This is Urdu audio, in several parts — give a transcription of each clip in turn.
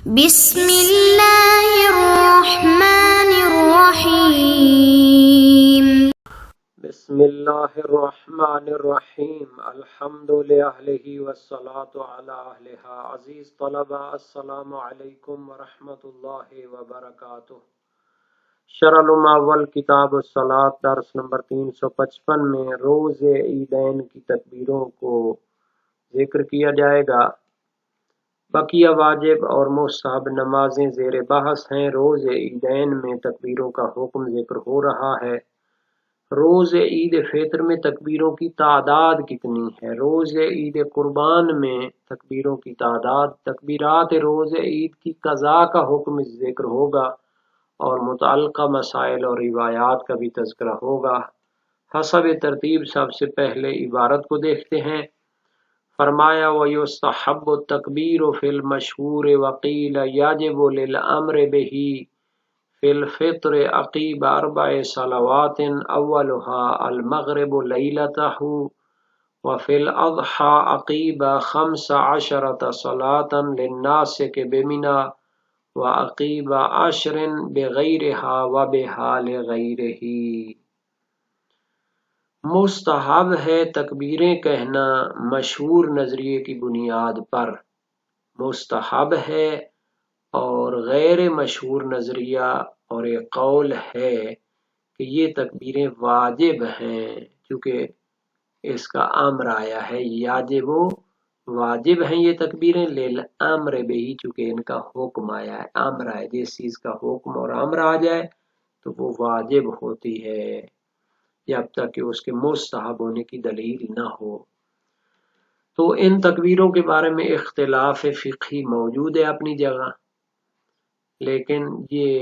بسم اللہ الرحمن الرحیم بسم اللہ الرحمن الرحیم الحمد للہ والصلاة علی اہلہا۔ عزیز طلبہ، السلام علیکم ورحمۃ اللہ وبرکاتہ۔ شرح الاول کتاب الصلاۃ درس نمبر 355 میں روز عیدین کی تکبیروں کو ذکر کیا جائے گا۔ بقیہ واجب اور مستحب نمازیں زیر بحث ہیں۔ روز عیدین میں تکبیروں کا حکم ذکر ہو رہا ہے۔ روز عید فطر میں تکبیروں کی تعداد کتنی ہے؟ روز عید قربان میں تکبیروں کی تعداد۔ تکبیرات روز عید کی قضاء کا حکم ذکر ہوگا اور متعلقہ مسائل اور روایات کا بھی تذکرہ ہوگا۔ حسب ترتیب سب سے پہلے عبارت کو دیکھتے ہیں۔ فرمایا وَيُسْتَحَبُّ التَّكْبِيرُ فِي الْمَشْهُورِ وَقِيلَ يَجِبُ لِلْأَمْرِ بِهِ فِي الْفِطْرِ عَقِيبَ 4 صلوات أولها المغرب ليلته وفي الأضحى عقيب 15 صلاة للناسك بمنى وعقيب 10 بغيرها وبها لغيره۔ مستحب ہے تکبیریں کہنا مشہور نظریے کی بنیاد پر۔ مستحب ہے اور غیر مشہور نظریہ اور ایک قول ہے کہ یہ تکبیریں واجب ہیں، کیونکہ اس کا امر آیا ہے یاجب، واجب ہیں یہ تکبیریں، للامر بہی، چونکہ ان کا حکم آیا ہے، امر آئے، جس چیز کا حکم اور امر آ جائے تو وہ واجب ہوتی ہے جب تک کہ اس کے مستحب ہونے کی دلیل نہ ہو۔ تو ان تکبیروں کے بارے میں اختلاف فقہی موجود ہے اپنی جگہ، لیکن یہ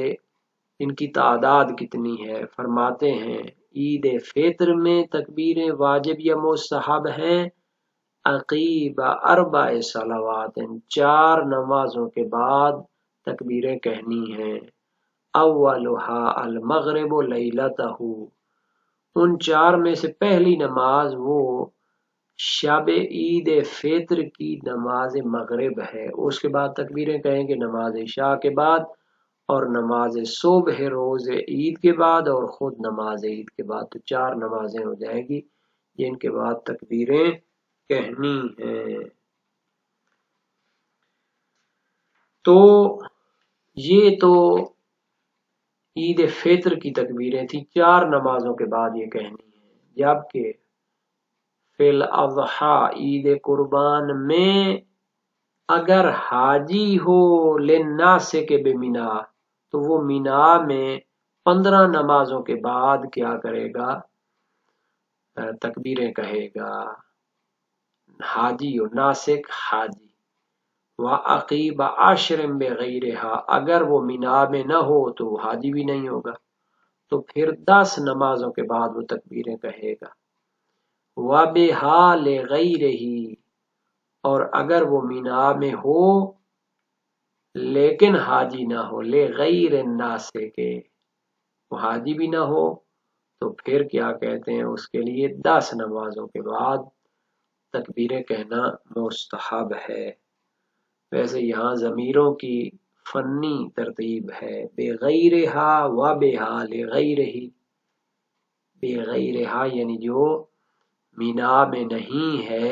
ان کی تعداد کتنی ہے؟ فرماتے ہیں عید فطر میں تکبیریں واجب یا مستحب ہیں عقیب 4 صلوات، 4 نمازوں کے بعد تکبیریں کہنی ہیں۔ اولها المغرب لیلتہ، ان 4 میں سے پہلی نماز وہ شب عید فطر کی نماز مغرب ہے۔ اس کے بعد تکبیریں کہیں گے نماز عشاء کے بعد اور نماز صبح روز عید کے بعد اور خود نماز عید کے بعد، تو 4 نمازیں ہو جائے گی جن کے بعد تکبیریں کہنی ہیں۔ تو یہ تو عید فطر کی تکبیریں تھیں، 4 نمازوں کے بعد یہ کہنی ہیں، جبکہ فی الاضحیٰ عید قربان میں اگر حاجی ہو للناسک بمنا، تو وہ مینا میں 15 نمازوں کے بعد کیا کرے گا؟ تکبیریں کہے گا، حاجی ہو، ناسک حاجی۔ وعقیب 10 بغیرہا، اگر وہ مینا میں نہ ہو تو وہ حاجی بھی نہیں ہوگا، تو پھر 10 نمازوں کے بعد وہ تکبیریں کہے گا۔ وبہا لغیرہ، اور اگر وہ مینا میں ہو لیکن حاجی نہ ہو، لغیر الناسک، وہ حاجی بھی نہ ہو، تو پھر کیا کہتے ہیں اس کے لیے 10 نمازوں کے بعد تکبیریں کہنا مستحب ہے۔ ویسے یہاں ضمیروں کی فنی ترتیب ہے، بغیرہا وبہا لغیرہ، بغیرہا یعنی جو مینا میں نہیں ہے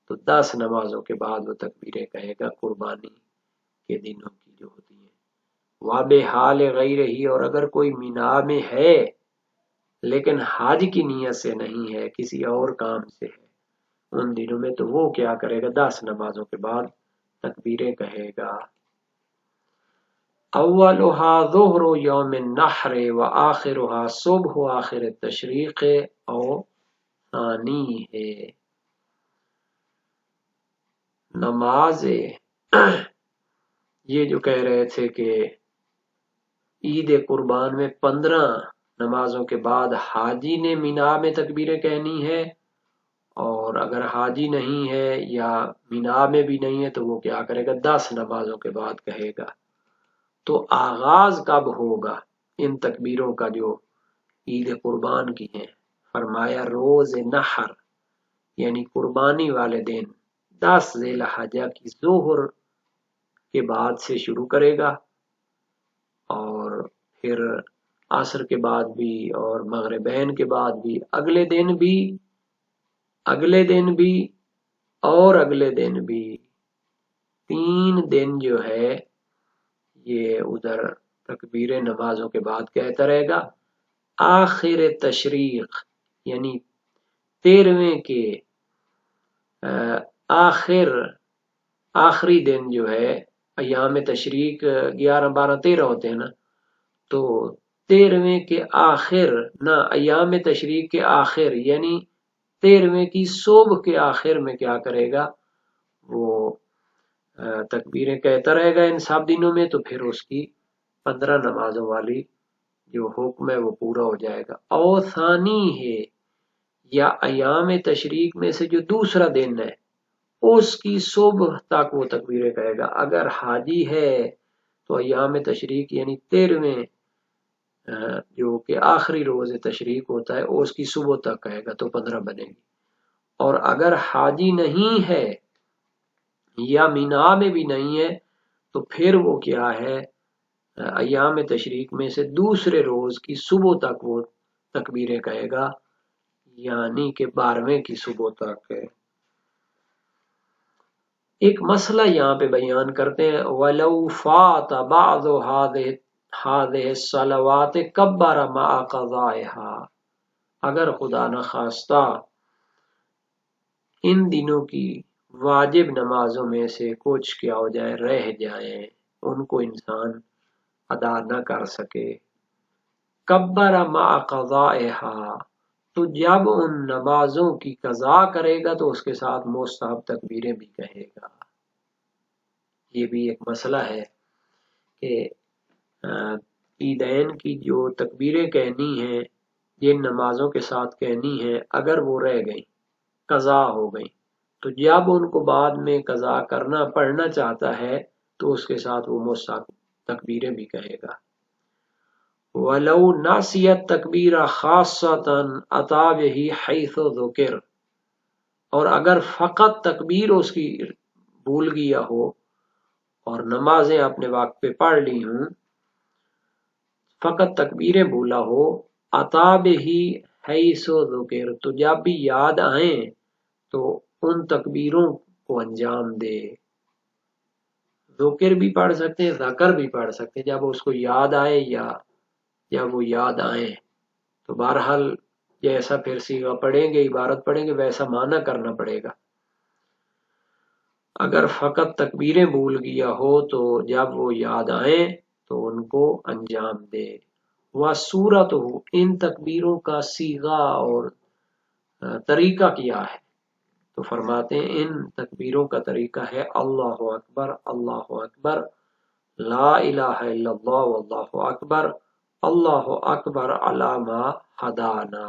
تو 10 نمازوں کے بعد وہ تکبیریں کہے گا قربانی کے دنوں کی جو ہوتی ہیں۔ وبہا لغیرہ، اور اگر کوئی مینا میں ہے لیکن حج کی نیت سے نہیں ہے، کسی اور کام سے ہے ان دنوں میں، تو وہ کیا کرے گا؟ 10 نمازوں کے بعد تکبیریں کہے گا۔ اولها ظہر یوم النحر وآخرها صبح آخر التشریق او ثانی ہے۔ نماز یہ جو کہہ رہے تھے کہ عید قربان میں 15 نمازوں کے بعد حاجی نے مینا میں تکبیریں کہنی ہے، اور اگر حاجی نہیں ہے یا مینا میں بھی نہیں ہے تو وہ کیا کرے گا؟ 10 نمازوں کے بعد کہے گا۔ تو آغاز کب ہوگا ان تکبیروں کا جو عید قربان کی ہیں؟ فرمایا روز نحر یعنی قربانی والے دن 10 ذی الحجہ کی ظہر کے بعد سے شروع کرے گا، اور پھر عصر کے بعد بھی اور مغربین کے بعد بھی، اگلے دن بھی، اگلے دن بھی اور اگلے دن بھی، 3 دن جو ہے یہ ادھر تکبیر نمازوں کے بعد کہتا رہے گا۔ آخر تشریق یعنی 13ویں کے آخری دن جو ہے، ایام تشریق 11 12 13 ہوتے ہیں نا، تو 13ویں کے آخر نہ، ایام تشریق کے آخر یعنی 13ویں کی صبح کے آخر میں کیا کرے گا، وہ تکبیریں کہتا رہے گا ان سب دنوں میں، تو پھر اس کی 15 نمازوں والی جو حکم ہے وہ پورا ہو جائے گا۔ اور ثانی ہے یا ایام تشریق میں سے جو دوسرا دن ہے اس کی صبح تک وہ تکبیریں کہے گا۔ اگر حاجی ہے تو ایام تشریق یعنی 13ویں جو کہ آخری روز تشریق ہوتا ہے اس کی صبح تک کہے گا تو 15 بنے گی۔ اور اگر حاجی نہیں ہے یا مینا میں بھی نہیں ہے تو پھر وہ کیا ہے، ایام تشریق میں سے دوسرے روز کی صبح تک وہ تکبیریں کہے گا، یعنی کہ 12ویں کی صبح تک ہے۔ ایک مسئلہ یہاں پہ بیان کرتے ہیں، وَلَوْ فَاتَ بَعْضُ هَذِهِ الصَّلَوَاتِ كَبَّرَ مَعَ قَضَائِهَا، اگر خدا نخواستہ ان دنوں کی واجب نمازوں میں سے کچھ کیا ہو جائے، رہ جائیں، ان کو انسان ادا نہ کر سکے، کبر مع قضائها، تو جب ان نمازوں کی قضا کرے گا تو اس کے ساتھ مستحب تکبیریں بھی کہے گا۔ یہ بھی ایک مسئلہ ہے کہ عیدین کی جو تکبیریں کہنی ہیں جن نمازوں کے ساتھ کہنی ہیں، اگر وہ رہ گئیں، قضا ہو گئیں، تو جب ان کو بعد میں قضا کرنا پڑھنا چاہتا ہے تو اس کے ساتھ وہ مستحب تکبیریں بھی کہے گا۔ وَلَوْ نَسِيَ التَّكْبِيرَ خَاصَّةً أَتَى بِهِ حَيْثُ ذُكِرَ، اور اگر فقط تکبیر اس کی بھول گیا ہو اور نمازیں اپنے وقت پہ پڑھ لی ہوں، فقط تکبیریں بھولا ہو، أَتَى بِهِ حَيْثُ ذُكِرَ، تو جب بھی یاد آئیں تو ان تکبیروں کو انجام دے۔ ذکر بھی پڑھ سکتے ہیں، ذکر بھی پڑھ سکتے ہیں، جب اس کو یاد آئے یا جب وہ یاد آئیں، تو بہرحال جیسا پھر صیغہ پڑھیں گے، عبارت پڑھیں گے، ویسا معنی کرنا پڑے گا۔ اگر فقط تکبیریں بھول گیا ہو تو جب وہ یاد آئیں تو ان کو انجام دے۔ وَالسُّورَةُ، ان تکبیروں کا صیغہ اور طریقہ کیا ہے، تو فرماتے ہیں ان تکبیروں کا طریقہ ہے اللہ اکبر، اللہ اکبر، لا الہ الا اللہ واللہ اکبر، اللہ اکبر علی ما ہدانا۔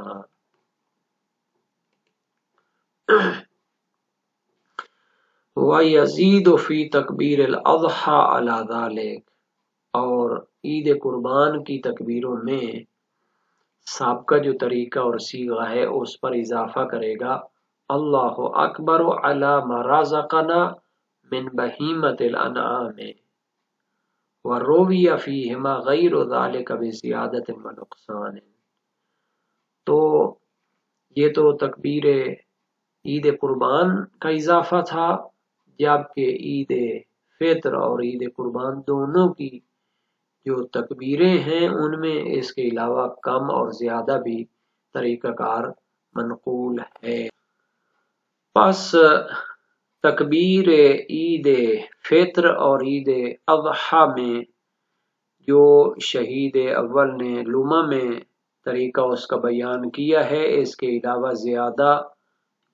وَيَزِيدُ فِي تَكْبِيرِ الْأَضْحَى عَلَى ذَلِكَ، اور عید قربان کی تکبیروں میں سابقہ جو طریقہ اور صیغہ ہے اس پر اضافہ کرے گا، اللہ اکبر علی ما رزقنا من بہیمۃ الانعام وروی فیہما غیر ذلک بزیادۃ ونقصان۔ تو یہ تو تکبیر عید قربان کا اضافہ تھا، جبکہ عید فطر اور عید قربان دونوں کی جو تکبیریں ہیں ان میں اس کے علاوہ کم اور زیادہ بھی طریقہ کار منقول ہے۔ پس تکبیر عید فطر اور عید اضحیٰ میں جو شہید اول نے لمح میں طریقہ اس کا بیان کیا ہے، اس کے علاوہ زیادہ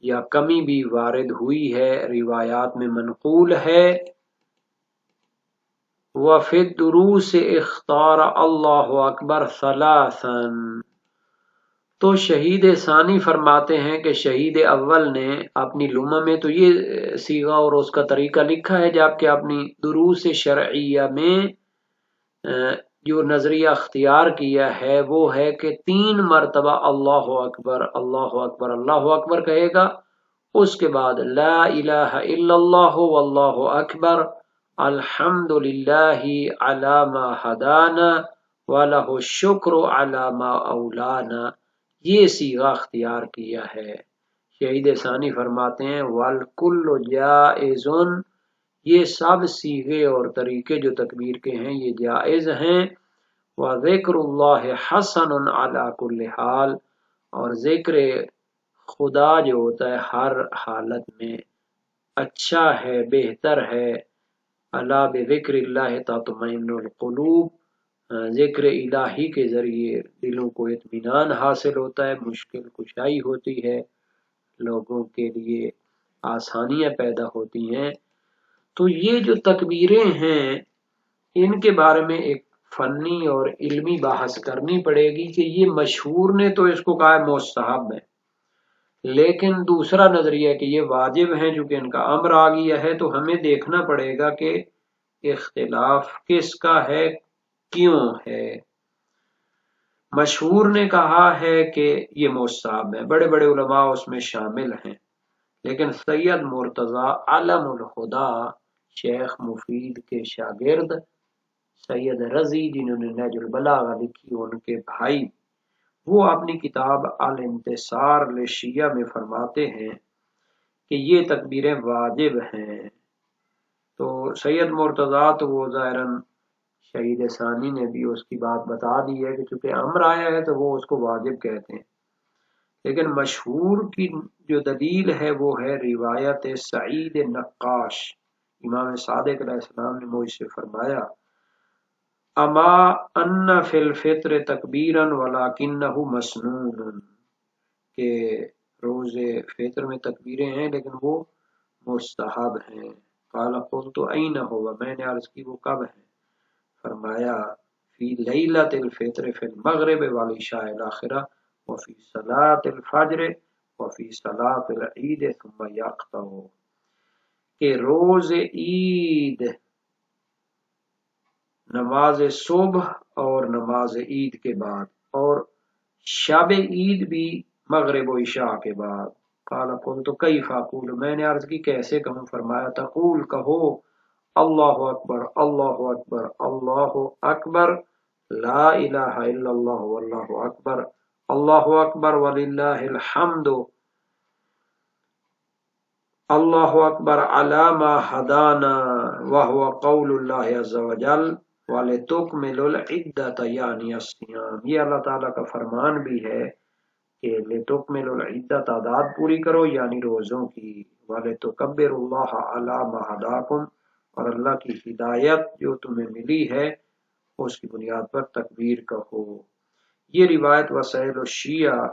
یا کمی بھی وارد ہوئی ہے، روایات میں منقول ہے۔ وَفِي الدُّرُوسِ اخْتَارَ اللَّهُ أَكْبَرَ ثَلَاثًا، تو شہید ثانی فرماتے ہیں کہ شہید اول نے اپنی لمح میں تو یہ صیغہ اور اس کا طریقہ لکھا ہے، جبکہ اپنی دروس شرعیہ میں جو نظریہ اختیار کیا ہے وہ ہے کہ 3 مرتبہ اللہ اکبر اللہ اکبر اللہ اکبر کہے گا، اس کے بعد لا الہ الا اللہ واللہ اکبر، الحمدللہ علی ما ہدانا وَلَهُ الشُّكْرُ عَلَى مَا أَوْلَانَا، یہ صیغہ اختیار کیا ہے۔ شہید ثانی فرماتے ہیں وَالْكُلُّ جَائِزٌ، یہ سب صیغے اور طریقے جو تکبیر کے ہیں یہ جائز ہیں۔ وَذِكْرُ اللَّهِ حَسَنٌ عَلَى كُلِّ حال، اور ذکر خدا جو ہوتا ہے ہر حالت میں اچھا ہے، بہتر ہے۔ الا بذکر اللہ تطمئن القلوب، ذکر الہی کے ذریعے دلوں کو اطمینان حاصل ہوتا ہے، مشکل کشائی ہوتی ہے، لوگوں کے لیے آسانیاں پیدا ہوتی ہیں۔ تو یہ جو تکبیریں ہیں ان کے بارے میں ایک فنی اور علمی بحث کرنی پڑے گی کہ یہ مشہور نے تو اس کو کہا ہے مستحب ہے، لیکن دوسرا نظریہ کہ یہ واجب ہیں چونکہ ان کا امر آ گیا ہے، تو ہمیں دیکھنا پڑے گا کہ اختلاف کس کا ہے، کیوں ہے۔ مشہور نے کہا ہے کہ یہ مستحب ہے، بڑے بڑے علماء اس میں شامل ہیں، لیکن سید مرتضی علم الہدا شیخ مفید کے شاگرد سید رضی جنہوں نے نہج البلاغہ لکھی، ان کے بھائی، وہ اپنی کتاب الانتصار للشیعہ میں فرماتے ہیں کہ یہ تکبیریں واجب ہیں۔ تو سید مرتضی تو وہ ظاہراً شہید ثانی نے بھی اس کی بات بتا دی ہے کہ چونکہ امر آیا ہے تو وہ اس کو واجب کہتے ہیں، لیکن مشہور کی جو دلیل ہے وہ ہے روایت سعید نقاش۔ امام صادق علیہ السلام نے مجھ سے فرمایا اما ان فی الفطر تکبیرا ولکنہ مسنون، کہ روز فطر میں تکبیریں ہیں لیکن وہ مستحب ہیں۔ قال قلت این ہو، میں نے عرض کی وہ کب ہیں؟ فرمایا فی لیلۃ الفطر فی المغرب والعشاء الاخرہ وفی صلاۃ الفجر وفی صلاۃ العید ثم یقطع، کہ روز عید، نماز صبح اور نماز عید کے بعد، اور شب عید بھی مغرب و عشاء کے بعد۔ قال قلت کیف اقول، میں نے عرض کی کیسے کہوں؟ فرمایا تقول، کہو اللہ اکبر اللہ اکبر اللہ اکبر لا الہ الا اللہ واللہ اکبر وللہ الحمد اللہ اکبر علی ما ہدانا وہو قول اللہ عز وجل وَلِتُكْمِلُوا الْعِدَّةَ یعنی الصیام۔ یہ اللہ تعالیٰ کا فرمان بھی ہے کہ لِتُكْمِلُوا الْعِدَّةَ، تعداد پوری کرو یعنی روزوں کی، وَلِتُكَبِّرُوا اللَّهَ عَلَى مَا هَدَاكُمْ، اور اللہ کی ہدایت جو تمہیں ملی ہے اس کی بنیاد پر تکبیر کہو۔ یہ روایت وسائل الشیعہ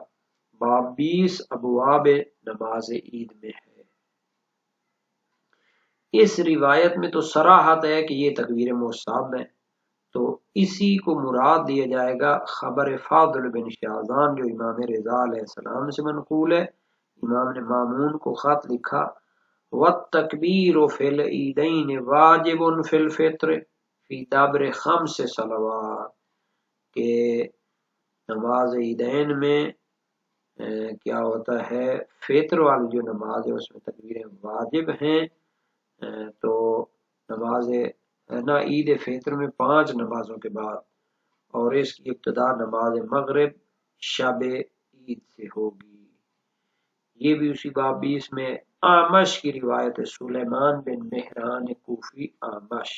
باب 20 ابواب نماز عید میں ہے۔ اس روایت میں تو صراحت ہے کہ یہ تکبیر مستحب ہے، تو اسی کو مراد دیا جائے گا خبر فاضل بن شاذان جو امام رضا علیہ السلام سے منقول ہے۔ امام نے مامون کو خط لکھا وَالتَّكْبِيرُ فِي الْعِيدَيْنِ وَاجِبٌ فِي الْفِطْرِ فِي دَبْرِ 5 صلوات، کہ نماز عیدین میں کیا ہوتا ہے، فطر والی جو نماز ہے اس میں تکبیریں واجب ہیں۔ تو نماز عید فطر میں 5 نمازوں کے بعد، اور اس کی ابتدا نماز مغرب شب عید سے ہوگی۔ یہ بھی اسی باب 20 میں آمش کی روایت ہے، سلیمان بن مہران کوفی آمش۔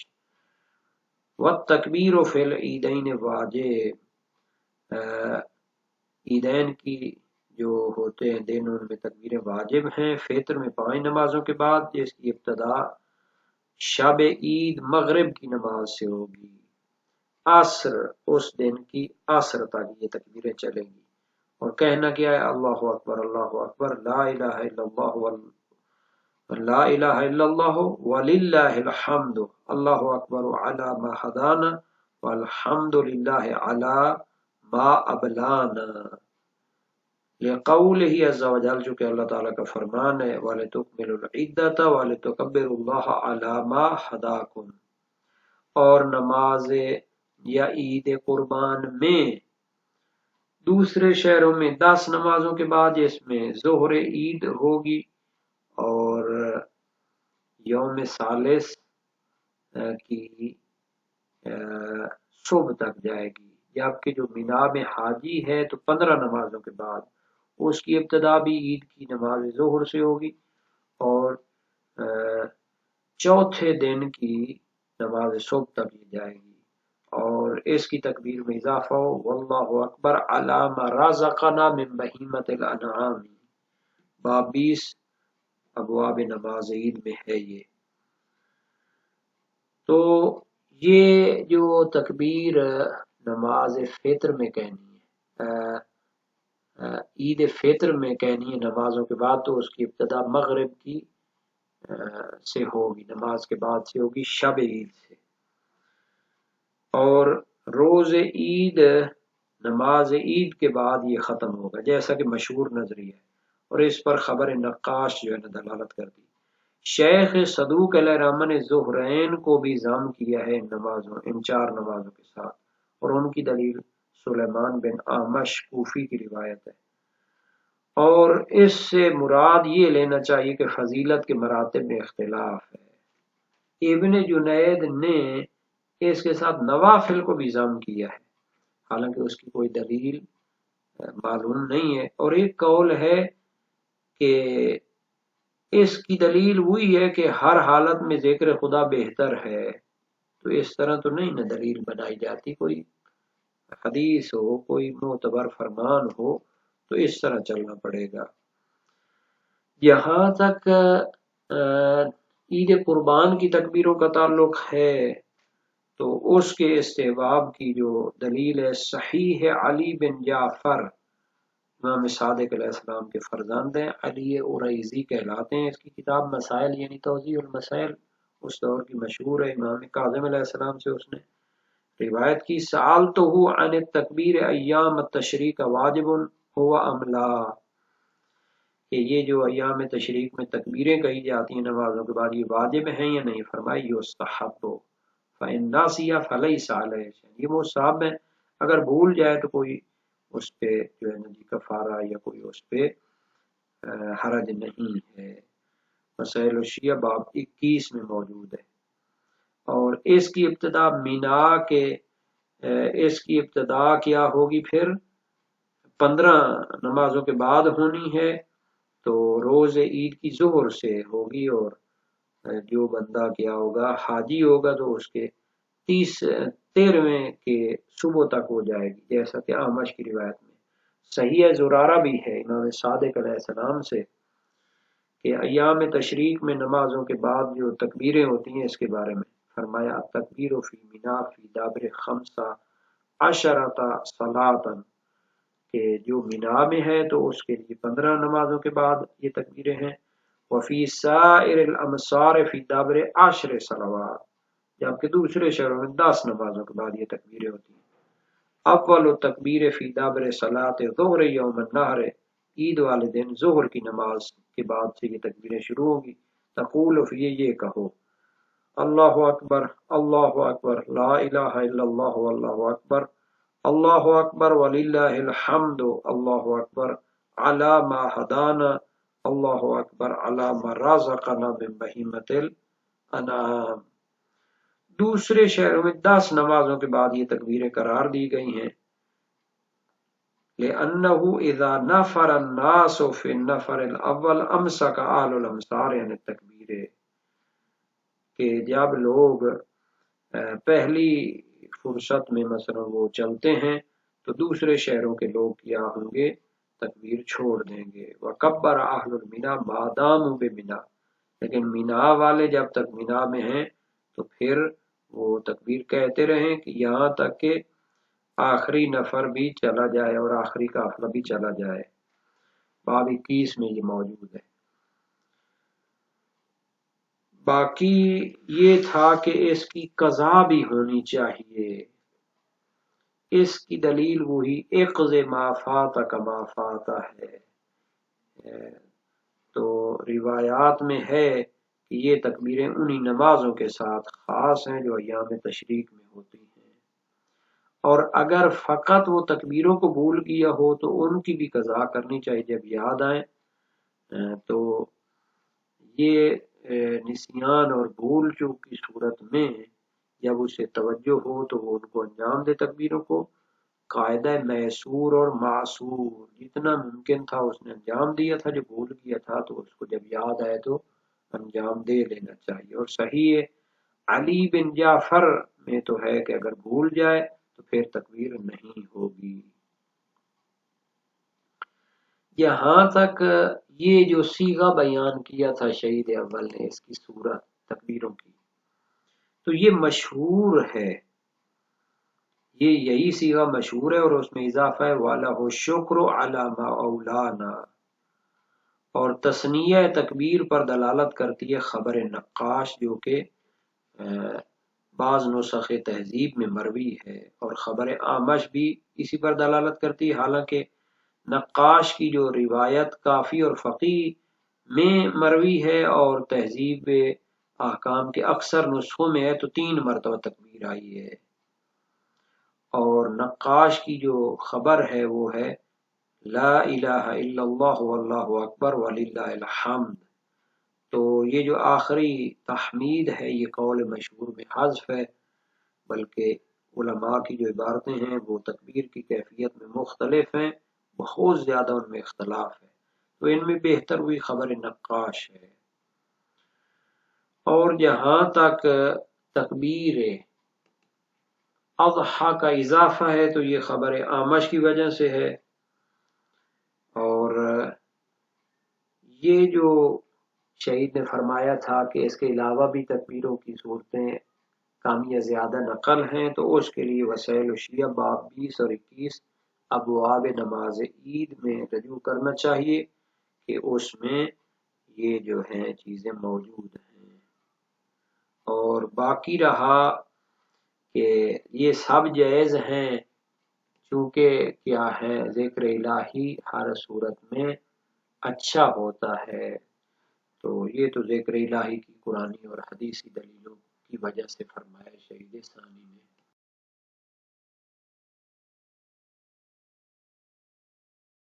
والتکبیر فی العیدین واجب، عیدین کی جو ہوتے ہیں دن ان میں تکبیریں واجب ہیں، فطر میں 5 نمازوں کے بعد، جس کی ابتدا شب عید مغرب کی نماز سے ہوگی، عصر اس دن کی عصر تک یہ تکبیریں چلیں گی، اور کہنا کیا ہے اللہ اکبر لا الہ الا اللہ وللہ الحمد اللہ اکبر علی ما ہدانا والحمد للہ علی ما ابلانا، لقولہ عز وجل، جو کہ اللہ تعالیٰ کا فرمان ہے وَلِتُكْمِلُوا الْعِدَّةَ وَلِتُكَبِّرُوا اللَّهَ عَلَى مَا هَدَاكُمْ۔ اور نماز یا عید قربان میں دوسرے شہروں میں 10 نمازوں کے بعد، جس میں ظہر عید ہوگی اور یوم ثالث کی صبح تک جائے گی، جبکہ جو مینا میں حاجی ہے تو 15 نمازوں کے بعد اس کی ابتدا بھی عید کی نماز ظہر سے ہوگی، اور چوتھے دن کی نماز صبح تک یہ جائے گی، اور اس کی تکبیر میں اضافہ ہو واللہ اکبر علی ما رزقنا من بہیمۃ الانعام، باب 20 ابواب نماز عید میں ہے یہ۔ تو یہ جو تکبیر نماز فطر میں کہنی ہے، عید فطر میں کہنی ہے نمازوں کے بعد، تو اس کی ابتدا مغرب کی سے ہوگی، نماز کے بعد سے ہوگی، شب عید سے، اور روز عید نماز عید کے بعد یہ ختم ہوگا، جیسا کہ مشہور نظریہ ہے، اور اس پر خبر نقاش جو ہے نا دلالت کرتی۔ شیخ صدوق علیہ الرحمہ نے ظہرین کو بھی ضم کیا ہے ان 4 نمازوں کے ساتھ، اور ان کی دلیل سلیمان بن اعمش کوفی کی روایت ہے، اور اس سے مراد یہ لینا چاہیے کہ فضیلت کے مراتب میں اختلاف ہے۔ ابن جنید نے اس کے ساتھ نوافل کو بھی ضم کیا ہے، حالانکہ اس کی کوئی دلیل معلوم نہیں ہے، اور ایک قول ہے کہ اس کی دلیل وہی ہے کہ ہر حالت میں ذکر خدا بہتر ہے، تو اس طرح تو نہیں نہ دلیل بنائی جاتی، کوئی حدیث ہو، کوئی معتبر فرمان ہو تو اس طرح چلنا پڑے گا۔ یہاں تک عید قربان کی تکبیروں کا تعلق ہے تو اس کے استحباب کی جو دلیل ہے صحیح ہے، علی بن جعفر امام صادق علیہ السلام کے فرزند ہیں، علی اوریزی کہلاتے ہیں، اس کی کتاب مسائل یعنی توضیح المسائل اس دور کی مشہور ہے، امام کاظم علیہ السلام سے اس نے روایت کی، سألتہ عن التکبیر ایام التشریق واجب ہوا ام لا، کہ یہ جو ایام تشریق میں تکبیریں کہی جاتی ہیں نمازوں کے بعد، یہ واجب ہیں یا نہیں؟ فرمائی یستحب فإن ناسی فلیس علیہ، یہ مستحب ہے، اگر بھول جائے تو کوئی اس پہ جو ہے نا جی کفارہ یا کوئی اس پہ حرج نہیں ہے۔ مسائل الشیعہ باب 21 میں موجود ہے، اور اس کی ابتدا مینا کے اس کی ابتدا کیا ہوگی؟ پھر 15 نمازوں کے بعد ہونی ہے، تو روز عید کی ظہر سے ہوگی، اور جو بندہ کیا ہوگا حاجی ہوگا تو اس کے 13ویں کے صبح تک ہو جائے گی، جیسا کہ احمش کی روایت میں صحیح ہے۔ زرارہ بھی ہے امام صادق علیہ السلام سے کہ ایام تشریق میں نمازوں کے بعد جو تکبیریں ہوتی ہیں اس کے بارے میں فرمایا التکبیر فی مینا فی دابر 15 صلاۃ، کہ جو مینا میں ہے تو اس کے لیے 15 نمازوں کے بعد یہ تکبیریں ہیں، وفی سائر الامصار فی دابر 10 صلوات، جبکہ دوسرے شہروں میں 10 نمازوں کے بعد یہ تکبیریں ہوتی ہیں۔ اول تکبیر فی دابر صلاۃ ظہر یوم النحر، عید والے دن ظہر کی نماز کے بعد سے یہ تکبیریں شروع ہوگی، تقول فی، یہ کہو اللہ اکبر لا الہ الا اللہ واللہ اکبر، اللہ اکبر وللہ الحمد، اللہ اکبر علی ما ہدانا، اللہ اکبر علی ما رزقنا من بہیمۃ الانعام۔ دوسرے شہروں میں 10 نمازوں کے بعد یہ تکبیریں قرار دی گئی ہیں، لِأَنَّهُ إِذَا نَفَرَ النَّاسُ فِي النَّفَرِ الْأَوَّلِ أَمْسَكَ أَهْلُ الْأَمْصَارِ عَنِ التَّكْبِيرِ، کہ جب لوگ پہلی فرصت میں مثلا وہ چلتے ہیں تو دوسرے شہروں کے لوگ کیا ہوں گے؟ تکبیر چھوڑ دیں گے۔ وَكَبَّرَ أَهْلُ الْمِنَا مَا دَامُوا بِمِنَا، لیکن مینا والے جب تک مینا میں ہیں تو پھر وہ تکبیر کہتے رہیں کہ یہاں تک کہ آخری نفر بھی چلا جائے اور آخری قافلہ بھی چلا جائے، باب 21 میں یہ موجود ہے۔ باقی یہ تھا کہ اس کی قضا بھی ہونی چاہیے، اس کی دلیل وہی اقض ما فات کما فات ہے، تو روایات میں ہے کہ یہ تکبیریں انہی نمازوں کے ساتھ خاص ہیں جو ایام تشریق میں ہوتی ہیں، اور اگر فقط وہ تکبیروں کو بھول گیا ہو تو ان کی بھی قضا کرنی چاہیے جب یاد آئیں، تو یہ نسیان اور بھول چوک کی صورت میں جب اسے توجہ ہو تو وہ ان کو انجام دے تکبیروں کو، قاعدہ میسور اور معصور جتنا ممکن تھا اس نے انجام دیا تھا، جو بھول گیا تھا تو اس کو جب یاد آئے تو انجام دے لینا چاہیے۔ اور صحیح ہے علی بن جعفر میں تو ہے کہ اگر بھول جائے تو پھر تکبیر نہیں ہوگی۔ یہاں تک یہ جو صیغہ بیان کیا تھا شہید اول نے اس کی صورت تکبیروں کی، تو یہ مشہور ہے، یہی صیغہ مشہور ہے، اور اس میں اضافہ ہے وَلَهُ الشُّكْرُ عَلَى مَا أَوْلَانَا، اور تثنیہ تکبیر پر دلالت کرتی ہے خبر نقاش جو کہ بعض نسخ تہذیب میں مروی ہے، اور خبر اعمش بھی اسی پر دلالت کرتی ہے، حالانکہ نقاش کی جو روایت کافی اور فقی میں مروی ہے اور تہذیب احکام کے اکثر نسخوں میں ہے تو 3 مرتبہ تکبیر آئی ہے، اور نقاش کی جو خبر ہے وہ ہے لا الہ الا اللہ واللہ اکبر وللہ الحمد۔ تو یہ جو آخری تحمید ہے یہ قول مشہور میں حذف ہے، بلکہ علماء کی جو عبارتیں ہیں وہ تکبیر کی کیفیت میں مختلف ہیں، بہت زیادہ ان میں اختلاف ہے، تو ان میں بہتر ہوئی خبر نقاش ہے۔ اور جہاں تک تکبیر اضحیٰ کا اضافہ ہے تو یہ خبر اعمش کی وجہ سے ہے، اور یہ جو شہید نے فرمایا تھا کہ اس کے علاوہ بھی تکبیروں کی صورتیں کم یا زیادہ نقل ہیں، تو اس کے لیے وسائل الشیعہ باب 20 اور 21 ابواب نماز عید میں رجوع کرنا چاہیے کہ اس میں یہ جو ہیں چیزیں موجود ہیں۔ اور باقی رہا کہ یہ سب جائز ہیں، چونکہ کیا ہے ذکر الہی ہر صورت میں اچھا ہوتا ہے، تو یہ تو ذکر الہی کی قرآنی اور حدیثی دلیلوں کی وجہ سے فرمایا شہید ثانی نے۔